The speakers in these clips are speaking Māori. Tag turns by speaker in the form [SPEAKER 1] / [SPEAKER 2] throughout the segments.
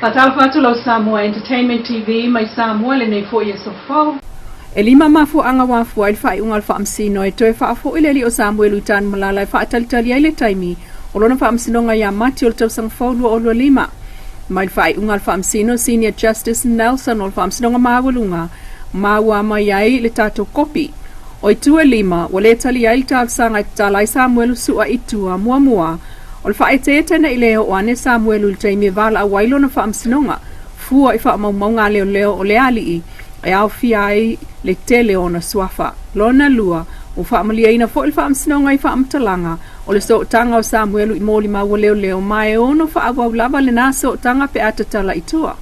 [SPEAKER 1] Patalfatu lo Samoa Entertainment TV mai Samoa le nei fo yeso fo.
[SPEAKER 2] E lima mafu anga wafu ai fai ungal fa amsino e toe fa fo ile li o Samuel utan malala fa tali ile taimi. Olona fa amsino nga ya mati ol tau sang fo lo lima. Mai fai ungal fa amsino Senior Justice Nelson ol fa amsino nga mawalunga. Mawa mai ai le tato kopi. O itu e lima wale tali ai tal sanga talai Samuel su a itua mua. Ol fa etete na ile o ane Samuel ul taimi vala wailo na fa amsino nga. Fua ifa maunga leo o le ali e au fiai le tele ona swafa lona lua o fa malia ina fo il fa amsinonga i fa amtalanga o le so tanga o Samuel i moli ma leo mai ono fa awa lava le naso tanga pe atatala itua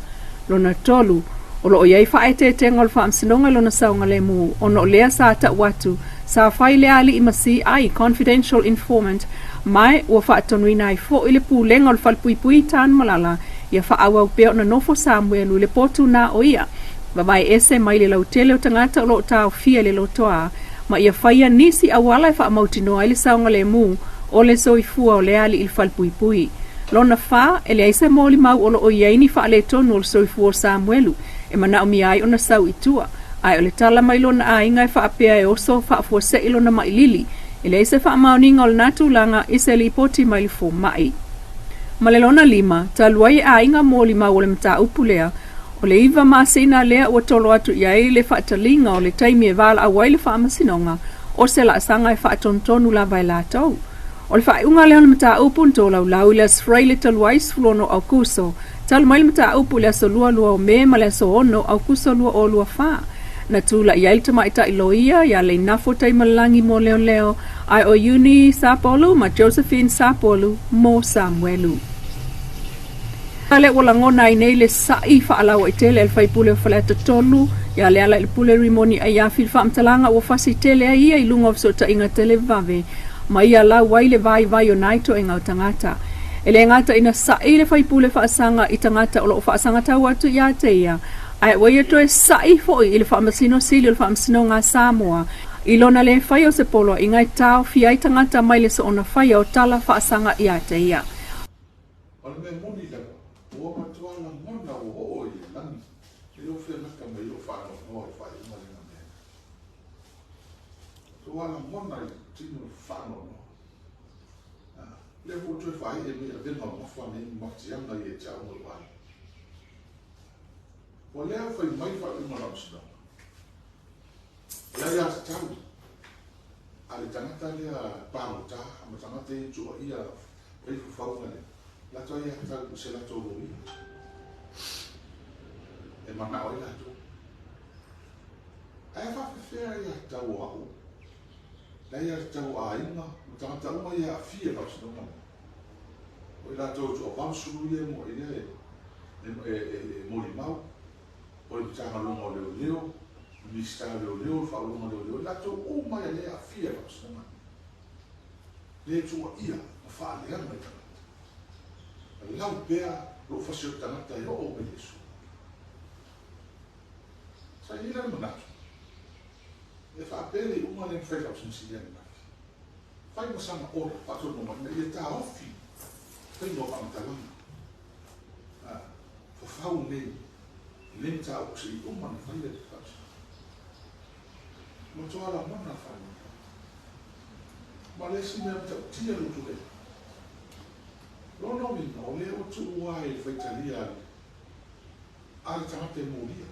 [SPEAKER 2] lona tolu o lo yai fa ete tenga o fa amsinonga lona saunga le mu ono lea sa ta watu sa fai le ali imasi ai confidential informant mai o fa atonuina i fo ile pulenga o falpui tan malala ia fa awa pe ona nofo Samuel le potu na o ia Babai ese mai le lautele o tangata o lo tau fia le lotoa, ma ia whaia nisi awala e wha amautino ai le saunga le mu o le soifua o le ali il falpui. Lona wha, ele aise moli mau o lo o iaini wha le tonu o le soifua o Samuelu, e mana o mi ai o na sau itua. Ai o le tala mai lona ainga e wha apea e oso wha afua se ilona mai lili, ele aise wha amauninga o le natu langa ise li poti mai li fo mai. Ma le lona lima, taluai ainga moli mau o le mta upulea, o le iwa masina lea ua tolo atu iai le whaatalinga o le taimi e wala awai le whaamasinonga o se la sanga e whaatontonu la vai la tau. O le whaunga leo le mata upu nto lau le asfrei le taluais fulono au kuso. Talu mai le mata upu le aso lua o me ma le aso ono au kuso lua o lua wha. Na tula iai tama ita iloia ya le nafo taimalangi mo leo ai o Uni Sapolu ma Josephine Sapolu mo Samuelu. Ale wala ngona nei le sai fa ala wa tele el fai pule fa lata tolu ya le ala el pule rimoni aya fil fa mtalanga o fasi tele ai ai lunga so ta inga tele vave mai ala wai le vai onaito inga tangata ele ngata ina sai le fai pule fa sanga itangata o fa sanga ta watu ya te ya ai wai to sai fo ile fa masino sili fa masino nga Samoa ilona le fai o se polo inga tau fi ai tangata mai le so ona fai o tala fa sanga ya te ya
[SPEAKER 3] o matuana mona o i lani e lo fe na kama i o whano no i whai umarina mea tuana mona i tino whano no le hu tu whai e mea vena mawhane i matianga i e tau mo wai o lea whai mai whai umarina sino lea ia se tau a le tangata lea pāmota a ma tangata i tua ia e fu whaunga le la toia ta se la tolo e mana o la to ai fa fe ia ta o la ia ta o ai na ta ta o ia fia la so no o la to o va su ia mo ia e mo li mau o ta ma lo mo leo mi sta leo fa lo mo leo la to o ma ia fia la so no le tu ia fa le ma lau pea lo fasio tanata i o me Yesu. Sa ila le manatu. E wha apere uma le mwhai lau sinsilia ni maki. Whai masana ora, pato no mani, e ta ofi. Whai no amatalanga. Whawhau nei, le ta o se i uma ni whai le te whasi. Ma toa la mana whai. Ma le si mea mta tia lutu le. Lono mina o leo tu uai whaitalia ale tamate mōria.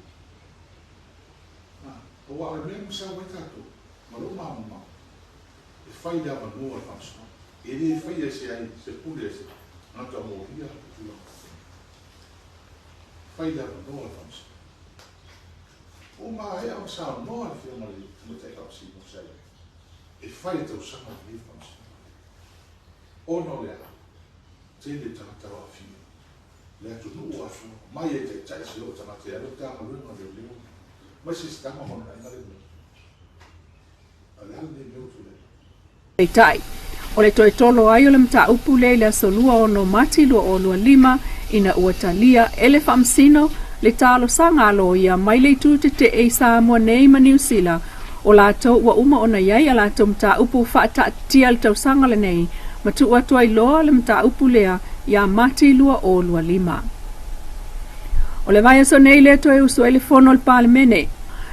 [SPEAKER 3] O wa ale mea msa wai tato, ma lo mama e whai lea manoa whansu. E le whai e se ai, se pule se, nata mōria kutula. Whai lea manoa whansu. O ma e au sa noa le whia mali, tumata e au si mo sai. E whai tau sama le whansu. O no lea. Tele tangata wa fia. Le atu nuu afu. Mai e te tai se o tangata e alo tanga runga leo. Mai se stama mona ina le mea. Ale ale leo tu le.
[SPEAKER 2] Tai. O le toe tolo ai o le mta upu le solua o no mati lua o lua lima ina uatalia ele famsino le talo sanga alo ia mai le tute te e Samoa nei ma New Zealand o la tau wa uma ona iai a la tau mta upu whaata tia le tau sanga le nei ma tu atua i loa le mta upu lea ia mati lua o lua lima. O le vai so nei le toe uso ele fono le palemene.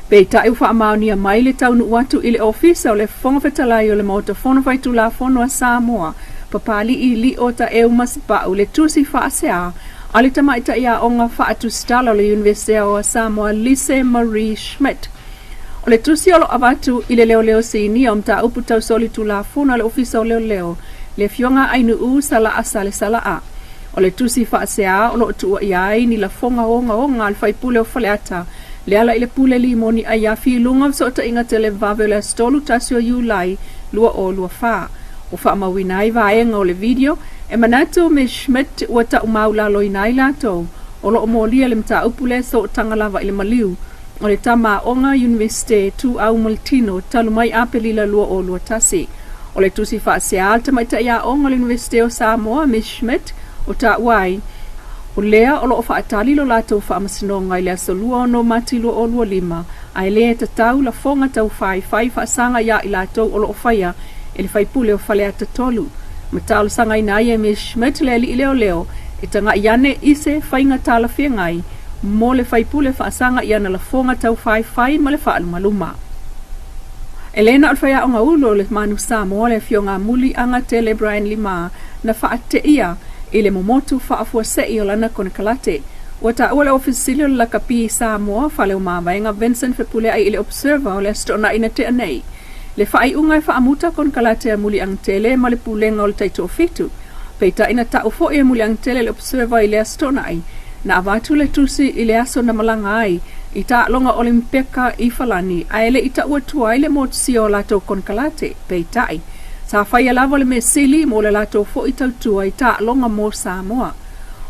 [SPEAKER 2] Pei ta u whaamaunia mai le taunu watu i le ofisa o le fonga fetalai o le mauta fono vai tu la fono a Samoa. Papali i li o ta e umasipa u le tusi whaasea. Ale tamaita ia o ngā whaatu stala o le Universitea o Samoa Lise Marie Schmidt. O le tusi o lo avatu i le leo leo sini o mta upu tau soli tu la fono le ofisa o leo leo. Le fionga ainu u sala a sale sala a. O le tusi whaasea o lo tua iai ni la fonga o ngā alfai pule o whaleata. Le ala i le pule limoni a ia fi lunga so ta inga te le vave le stolu tasio Julai lua o lua wha. O wha mawinai vaenga o le video e manatu me Schmidt ua ta umau la loinai lato. O lo molia le mta upule so tangalava i le maliu. O le tama onga Universite tu au Maltino talumai apelila lua o lua tasi. O le tusi whaasea alta mai ta ia onga le Universite o Samoa me Schmidt o ta uai. O lea o loo whaatali lo lato whaamasinoga i lea solua o no mati lua o lua lima. Ai lea ta tau la fonga tau whai whaasanga ia i lato o loo whaia e le whaipule o whalea ta tolu. Matalo sanga i nai e me Schmidt le li i leo leo e tanga iane ise whainga tala whiangai mo le whaipule whaasanga iana la fonga tau whai ma le whaalumaluma. Elena o whaia o ngā ulo le manu Samoa le fionga muli anga tele Brian Lima na whaate ia i le momotu whaafua sei o lana kone kalate. Ua ta ua le ofisilio la kapi Samoa whale o mawaenga Vincent Fepule ai i le observer o le astona ina te anei. Le whaai ungai whaamuta kone kalate a muli ang tele ma le pulenga o le taito o fitu. Peita ina ta ufo i a muli ang tele le observer i le astona ai. Na avatu le tusi i le aso na malanga ai. I ta longa olimpeka i falani. A ele i ta ua tua i le motsi o lato kone kalate. Peita ai. Sa whaia lava le me sili mo le lato fo i tautua i ta longa mo Samoa.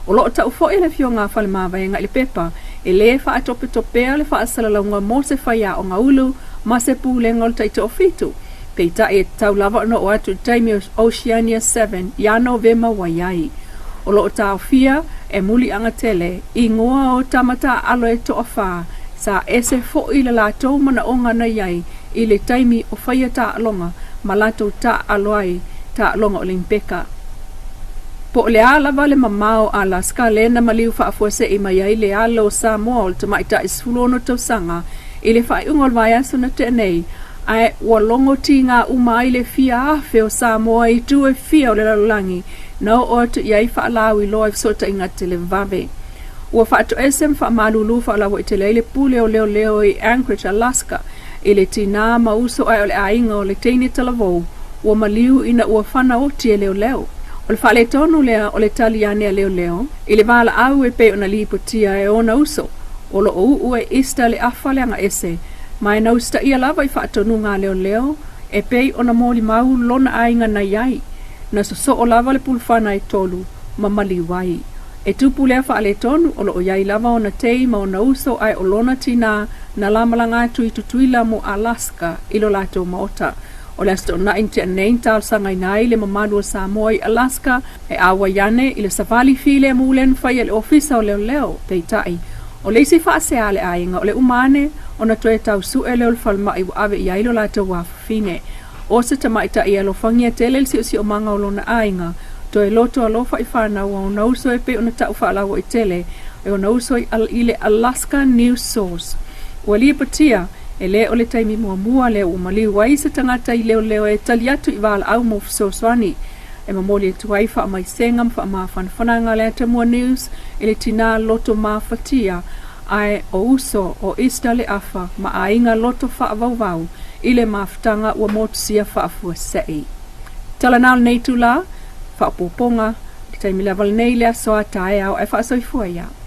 [SPEAKER 2] O loo tau fo i le fio ngā whale mawaenga i le pepa, e le wha atope topea le wha asalalaunga mo se whaia o ngā ulu, ma se pūlenga o le taito o fitu. Peita e tau lava no o atu taimi Oceania 7, ia Novema waiai. O loo tau fia e muli anga tele, i ngoa o tamata alo e to wha, sa ese fo i le lato mana o ngana iai, i le taimi o whaia ta alonga, ma lato ta aloai, ta alonga o limpeka. Po le ala vale mamao Alaska le na maliu whaafose i mai ai le ala o Samoa o te maita isfulono tau sanga, i le whai ungol vai aso na te nei, ai walongo ti ngā uma i le fia afe o Samoa i tu e fia o le lalulangi, nau o atu iai whaalau i loa i sota inga te le vave. Ua whaato esem whaamalulu whaalawo i te leile pule o leo leo i Anchorage, Alaska, i le tina mauso ai o le ainga o le teine talavou, ua maliu ina ua whana o tie leo leo. O le whaale tonu lea o le taliane leo leo, i le wala au e pe o na lipotia e ona uso, o lo o ue ista le awhaleanga ese, mai na usta ia lava i whaatonu ngā leo leo, e pe o na mōli mau lona ainga na iai, na so o lava le pulwhana e tolu, ma mali wai. E tupu lea whaale tonu o lo o iai lava o na tei ma o na uso ai o lona tina na lamalanga tui tutuila mo Alaska ilo lato maota. O le asto na inti anein tal sangai nai le mamadu o Samoa i Alaska e awa yane i le savali file mulen whai le ofisa o leo leo peitai. O le isi whaasea le ainga o le umane o na toe tau su e leo le falma i ave i ailo lato wafine. O se tamaita i alo fangia tele si o manga o lona ainga. Toe loto alofa i whanau o na uso e pe o na tau whaalawo i tele e o na uso i le Alaska News Source. Ua lia patia e le o le taimi mua leo umali wai se tangata i leo leo e tali atu i wala au mo fisoswani. E mamoli e tuai wha mai sengam wha maa whanwhananga le Atamua News e le tina loto maa fatia ai o uso o ista le afa ma a inga loto wha vau i le maftanga ua motusia wha afua sei. Talanal nei tu la, wha poponga, le taimi level nei lea soa tae au e wha soifua ia.